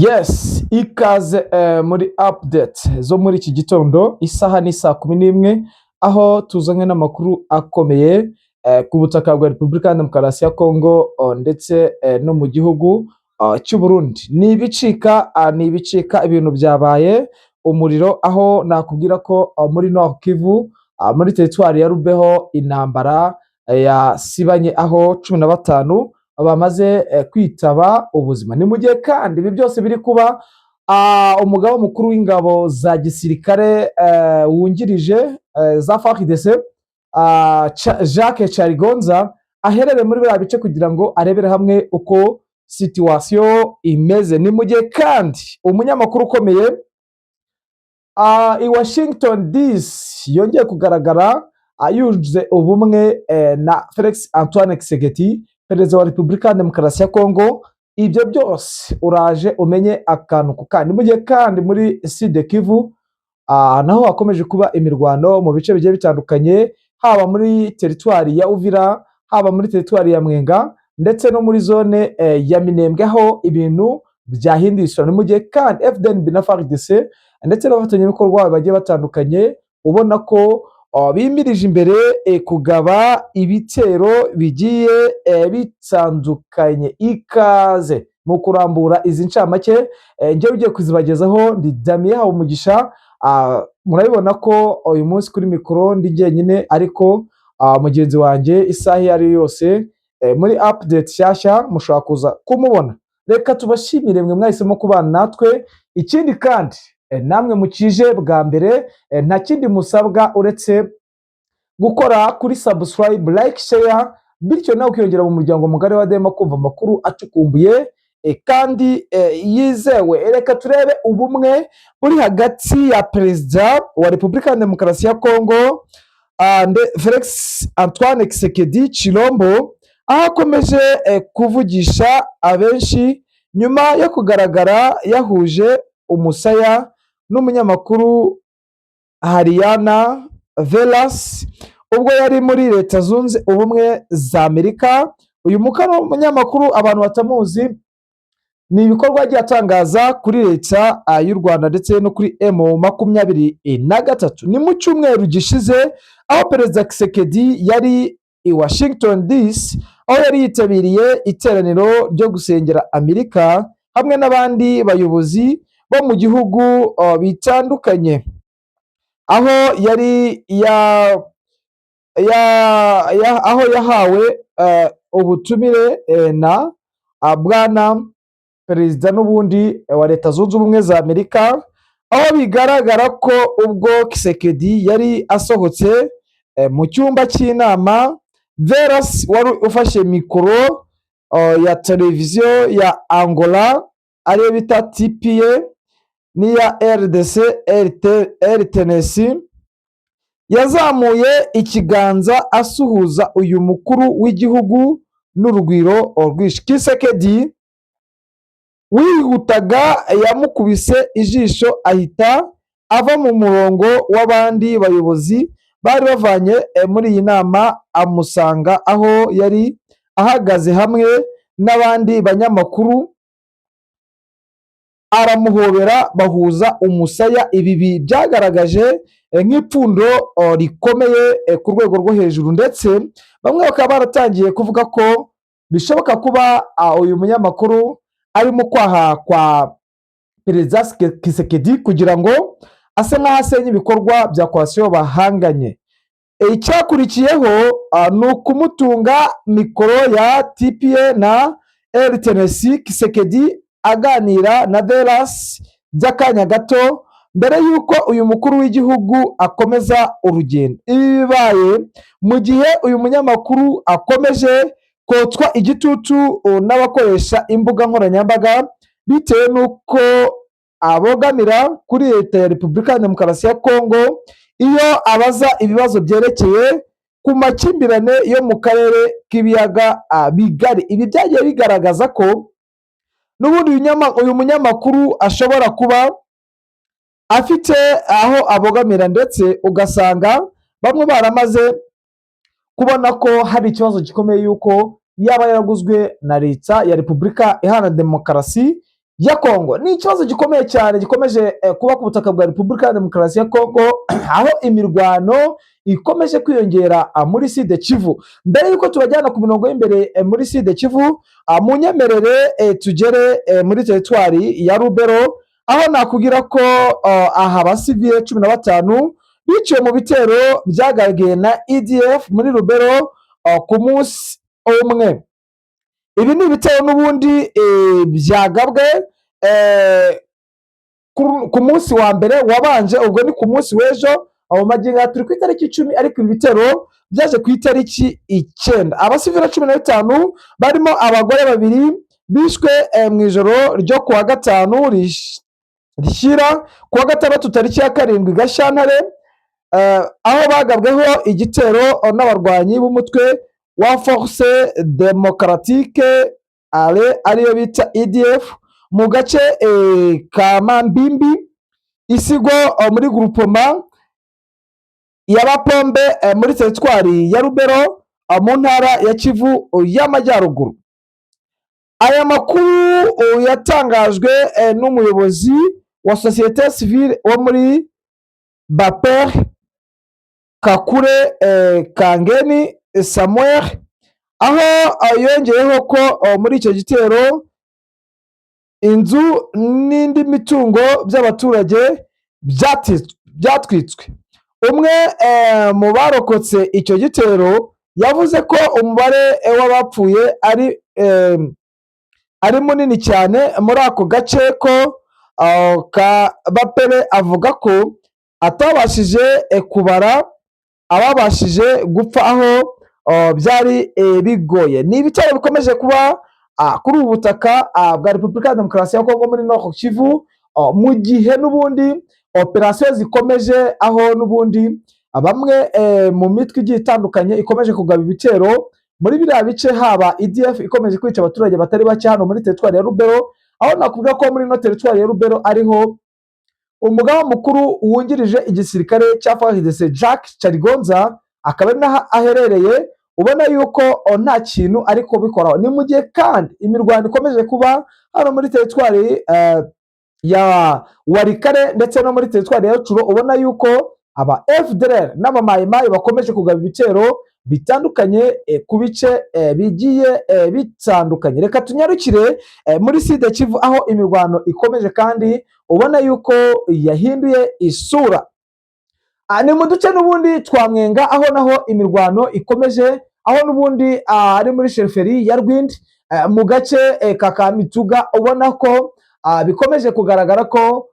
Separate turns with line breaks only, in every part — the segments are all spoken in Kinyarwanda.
Yes, ikaze muri update zo muri iki gitondo isaha ni saa 11 aho tuzanywe n'amakuru akomeye ku butaka bwa Repubulika ya Demokarasi ya Kongo ndetse no mu gihugu cy'u Burundi. Ni ibicika ibintu byabaye umuriro, aho nakubwira ko muri Nord Kivu muri teritwari ya Rubeho intambara yasibanye aho 15 bamaze kwitaba ubuzima. Ni mu gihe kandi ibi byose biri kuba umugaba mukuru w'ingabo za gisirikare wungirije za FARDC Jacques Charigonza aherereye muri biriya bice kugira ngo arebere hamwe uko situation imeze. Ni mu gihe kandi umunyamakuru ukomeye i Washington DC yongeye kugaragara yunze ubumwe na Felix Antoine Tshisekedi, perezida wa Repubulika ya Demokarasi ya Kongo. Ibyo byose uraje umenye akantu ku kandi. Mu gihe kandi muri Sud Kivu naho hakomeje kuba imirwano mu bice bigiye bitandukanye, haba muri teritwari ya Uvira, haba muri teritwari ya Mwenga ndetse no muri zone ya Minembwe, aho ibintu byahinduye isura. Ni mu gihe kandi FDNB na FARDC ndetse n'abafatanyabikorwa bagiye batandukanye ubona ko bimirije imbere kugaba ibitero bigiye bitandukanye. Ikaze mu kurambura izi ncamake njye ugiye kuzibagezaho ndi Damien Habumugisha. Murabibona ko uyu munsi kuri mikoro ndi jyenyine, ariko mugenzi wanjye isaha iyo ari yose muri update shyashya mushobora kuza kumubona. Reka tubashimire mwe mwahisemo kubana natwe. Ikindi kandi namwe mukije bwa mbere nta kindi musabwa uretse gukora kuri subscribe, like, share, bityo nawe ukiyongera mu muryango mugari wa Dema kumva amakuru acukumbuye kandi yizewe. Reka turebe ubumwe buri hagati ya perezida wa Repubulika ya Demokarasi ya Kongo Felix Antoine Tshisekedi Chilombo, aho akomeje kuvugisha abenshi nyuma yo kugaragara yahuje umusaya n'umunyamakuru Hariana Velas ubwo yari muri Leta Zunze Ubumwe za Amerika. Uyu munyamakuru abantu batamuzi, ni ibikorwa yagiye atangaza kuri leta y'u Rwanda ndetse no kuri M23. Ni mu cyumweru gishize aho perezida Tshisekedi yari i Washington DC, aho yari yitabiriye iteraniro ryo gusengera Amerika hamwe n'abandi bayobozi bo mu gihugu bitandukanye, aho yari aho yahawe ubutumire na bwana perezida n'ubundi wa Leta Zunze Ubumwe za Amerika, aho bigaragara ko ubwo Tshisekedi yari asohotse mu cyumba cy'inama, Velas wari ufashe mikoro ya televiziyo ya Angola ariyo bita TPA n'iya RDC RTNC, yazamuye ikiganza asuhuza uyu mukuru w'igihugu n'urugwiro rwinshi. Tshisekedi wihutaga yamukubise ijisho ahita ava mu murongo w'abandi bayobozi bari bavanye muri iyi nama, amusanga aho yari ahagaze hamwe n'abandi banyamakuru, aramuhobera bahuza umusaya. Ibi byagaragaje nk'ipfundo rikomeye ku rwego rwo hejuru, ndetse bamwe bakaba baratangiye kuvuga ko bishoboka kuba uyu munyamakuru arimo kwaha kwa perezida Tshisekedi kugira ngo ase nk'aho asenya ibikorwa bya coalition bahanganye. Icyakurikiyeho ni ukumutunga mikoro ya TPA na RTNC, Tshisekedi aganira na Velas by'akanya gato mbere y'uko uyu mukuru w'igihugu akomeza urugendo. Ibi bibaye mu gihe uyu munyamakuru akomeje kotswa igitutu n'abakoresha imbuga nkoranyambaga bitewe n'uko abogamira kuri leta ya Repubulika ya Demokarasi ya Kongo iyo abaza ibibazo byerekeye ku makimbirane yo mu karere k'ibiyaga bigari. Ibi byagiye bigaragaza ko n'ubundi uyu munyamakuru ashobora kuba afite aho abogamira, ndetse ugasanga bamwe baramaze kubona ko hari ikibazo gikomeye yuko yaba yaraguzwe na leta ya Repubulika Iharanira Demokarasi ya Kongo. Ni ikibazo gikomeye cyane gikomeje kuba ku butaka bwa Repubulika ya Demokarasi ya Kongo, aho imirwano ikomeje kwiyongera muri Sud Kivu. Mbere yuko tubajyana ku mirongo y'imbere muri Sud Kivu, munyemerere tugere muri teritwari ya Rubero, aho nakubwira ko aha abasivile 15 biciwe mu bitero byagaragiye na EDF muri Rubero ku munsi umwe. Ibi ni ibitero n'ubundi byagabwe ku munsi wa mbere wabanje, ubwo ni ku munsi w'ejo. Abo magingo turi ku itariki 10, ariko ibi bitero byaje ku itariki 9. Abasivile 15 barimo abagore 2 bishwe mu ijoro ryo kuwa gatanu rishyira kuwa gatandatu tariki ya 7 Gashyantare, aho bagabweho igitero n'abarwanyi b'umutwe wa Force Democratique ariyo bita EDF mu gace ka Mambimbi Isigo muri groupement y'Abapombe muri teritwari ya Rubero mu ntara ya Kivu y'Amajyaruguru. Aya makuru yatangajwe n'umuyobozi wa societe civile wo muri Baper Kakure Kangeni Samuel, aho yongeyeho ko muri icyo gitero inzu n'indi mitungo by'abaturage byatwitswe. Umwe mu barokotse icyo gitero yavuze ko umubare w'abapfuye ari munini cyane muri ako gace, ko Bapere avuga ko atabashije kubara ababashije gupfa, aho byari bigoye. Ni ibitero bikomeje kuba kuri ubu butaka bwa Repubulika ya Demokarasi ya Kongo muri Nord Kivu, mu gihe n'ubundi operasiyo zikomeje, aho n'ubundi bamwe mu mitwe igiye itandukanye ikomeje kugaba ibitero muri biriya bice, haba EDF ikomeje kwica abaturage batari bake hano muri teritwari ya Rubero, aho nakuvuga ko muri no teritwari ya Rubero ariho umugaba mukuru wungirije igisirikare cya FARDC Jacques Charigonza akaba ari naho aherereye. Ubona yuko nta kintu ariko bikoraho. Ni mu gihe kandi imirwano ikomeje kuba hano muri teritwari ya Warikare ndetse no muri teritwari ya Curo. Ubona yuko aba FDLR n'abamayimayi bakomeje kugaba ibitero bitandukanye ku bice bigiye bitandukanye. Reka tunyarukire muri Sud Kivu, aho imirwano ikomeje kandi ubona yuko yahinduye isura. Ni mu duce n'ubundi twa Mwenga, aho naho imirwano ikomeje, aho n'ubundi ari muri Sheriferi ya Rwindi mu gace ka Kamituga. Ubona ko bikomeje kugaragara ko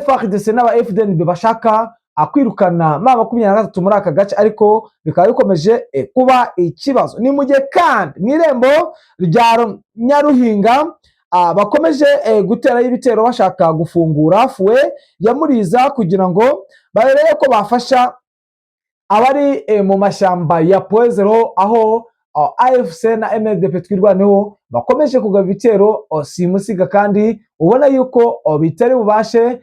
FARDC n'aba FDLR bashaka kwirukana M23 muri aka gace, ariko bikaba bikomeje kuba ikibazo. Ni mu gihe kandi mu irembo rya Nyaruhinga bakomeje guterayo ibitero bashaka gufungura fuwe ya Muriza kugira ngo barebe ko bafasha abari mu mashyamba ya Poezero, aho AFC na MLDP twirwaneho bakomeje kugaba ibitero simusiga, kandi ubona yuko bitari bubashe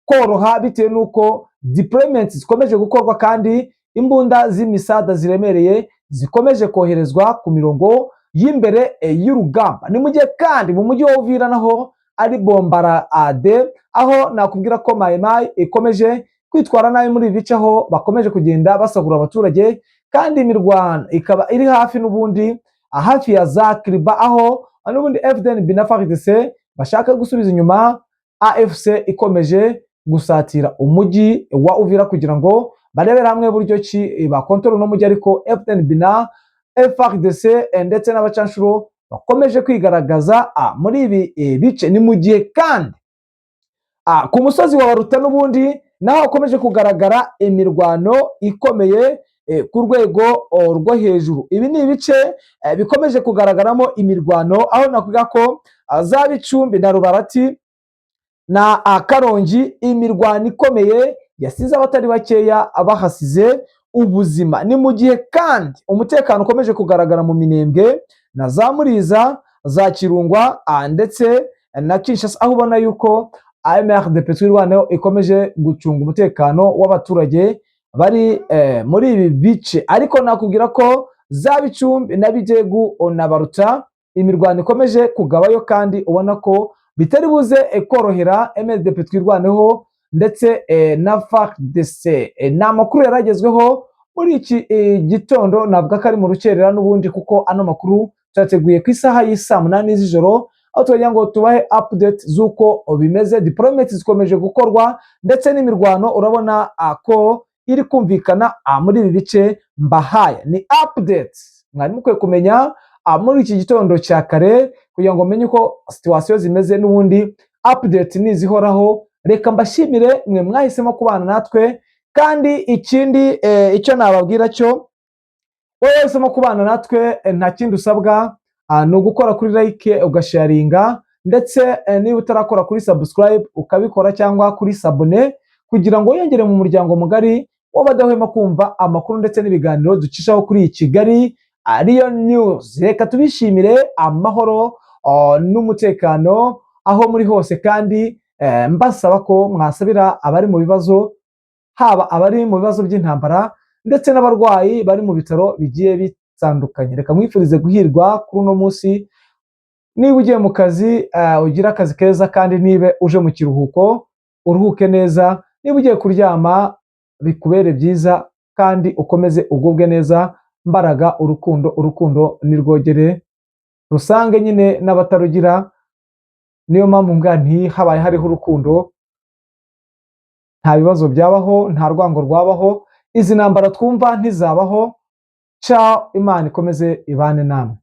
koroha bitewe nuko deployment zikomeje gukorwa kandi imbunda z'imisada ziremereye zikomeje koherezwa ku mirongo y'imbere y'urugamba. Ni mu gihe kandi mu mujyi wa Uvira naho ari bombara ade, aho nakubwira ko Maimai ikomeje kwitwara nabi muri bice, aho bakomeje kugenda basagura abaturage, kandi imirwano ikaba iri hafi n'ubundi hafi ya za Kriba, aho n'ubundi FDNB na FARDC bashaka gusubiza inyuma AFC ikomeje gusatira umujyi wa Uvira kugira ngo barebera hamwe buryo ki bakontorora n'umujyi, ariko FDNB na FARDC ndetse n'abacanshuro bakomeje kwigaragaza muri ibi bice. Ni mu gihe kandi ku musozi wa Baruta n'ubundi naho hakomeje kugaragara imirwano ikomeye ku rwego rwo hejuru. Ibi ni ibice bikomeje kugaragaramo imirwano, aho nakuvuga ko za Bicumbi na Rubarati na Karongi imirwano ikomeye yasize abatari bakeya bahasize ubuzima. Ni mu gihe kandi umutekano ukomeje kugaragara mu Minembwe na za Muriza, za Kirungwa ndetse na Kinshasa, aho ubona yuko MRDP twirwaneho ikomeje gucunga umutekano w'abaturage bari muri ibi bice. Ariko nakubwira ko za Bicumbi na Bijegu na Baruta imirwano ikomeje kugabayo, kandi ubona ko bitari buze korohera MLDP twirwaneho ndetse na FARDC. Ni amakuru yaragezweho muri iki gitondo, navuga ko ari mu rukerera n'ubundi, kuko ano makuru twateguye ku isaha y'isa 8 z'ijoro, aho tugira ngo tubahe update z'uko bimeze. Diplomacy zikomeje gukorwa ndetse n'imirwano urabona ko iri kumvikana muri ibi bice mbahaye. Ni update mwari mukwiye kumenya muri iki gitondo cya kare kugira ngo menye uko situation zimeze, n'ubundi update nizihoraho. Reka mbashimire mwe mwahisemo kubana natwe, kandi ikindi icyo nababwira cyo, wowe wahisemo kubana natwe nta kindi usabwa ni ugukora kuri like ugasharinga, ndetse niba utarakora kuri subscribe ukabikora cyangwa kuri sabone, kugira ngo wiyongere mu muryango mugari w'abadahwema kumva amakuru ndetse n'ibiganiro ducishaho kuri iyi Kigali Ariyo News. Reka tubishimire amahoro n'umutekano aho muri hose, kandi mbasaba ko mwasabira abari mu bibazo, haba abari mu bibazo by'intambara ndetse n'abarwayi bari mu bitaro bigiye bitandukanye. Reka mwifurize guhirwa kuri uno munsi. Niba ugiye mu kazi ugira akazi keza, kandi niba uje mu kiruhuko uruhuke neza. Niba ugiye kuryama bikubere byiza, kandi ukomeze ugubwe neza. Mbaraga urukundo nirwogere rusange nyine n'abatarugira. Niyo mpamvu mbwa nti habaye hariho urukundo nta bibazo byabaho, nta rwango rwabaho, izi ntambara twumva ntizabaho. Ciao, Imana ikomeze ibane namwe.